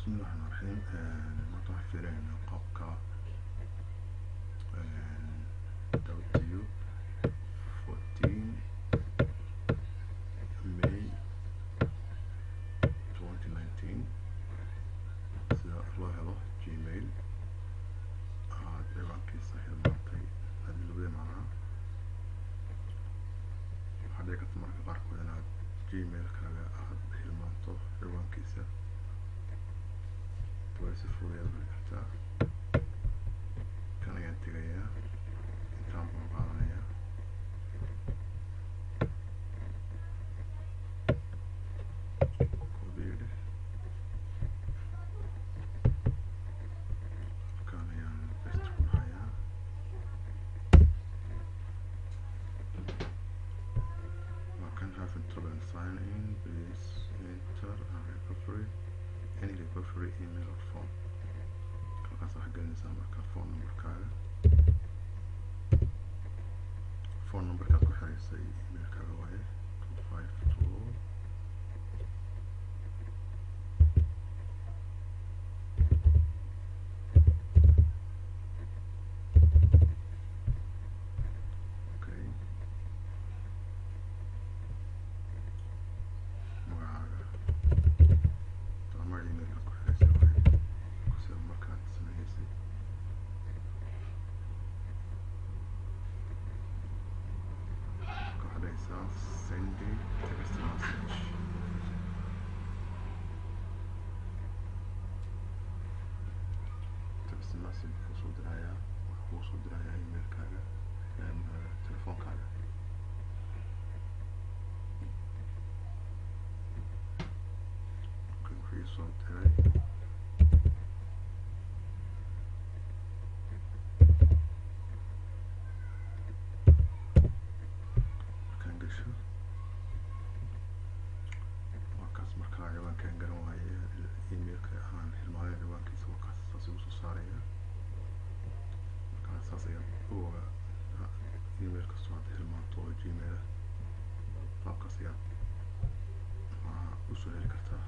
الله الرحمن الرحيم waxaan fiirinaa qofka WTU 14 May 2019 sida loo helo Gmail aad ciwaankiisa hilmaantay hadilowday macnaha waxaa dhici karta marka qaarkood inaad Gmail-kaaga aad hilmaanto ciwaankiisa si fuudeed u kartaa kan ayaan tegayaa intaan baan qaadanayaa koobiyeedhe kan ayaan best ku dhahayaa waa kan having trouble in sign in please enter and recovery any recovery email or phone halkaas waxaa gelinaysaa marka phone numberkaad ku xiraysay emailkaaga waaye 252 okay magacaaga tamar emailkaad ku xiraysay waaye sida markaad sameeysay sending text message kusoo dirayaa waxaa kuu soo dirayaa emailkaaga telefoonkaaga wuxuu soo diray markaa ciwaankaan garan waaye emailka aan hilmaayo ciwaankiisa wakaas saas igu soo saaraya markaa saas ayaad u oga email kastoo hadda hilmaanto oo Gmail qaabkaas ayaad usoo heli kartaa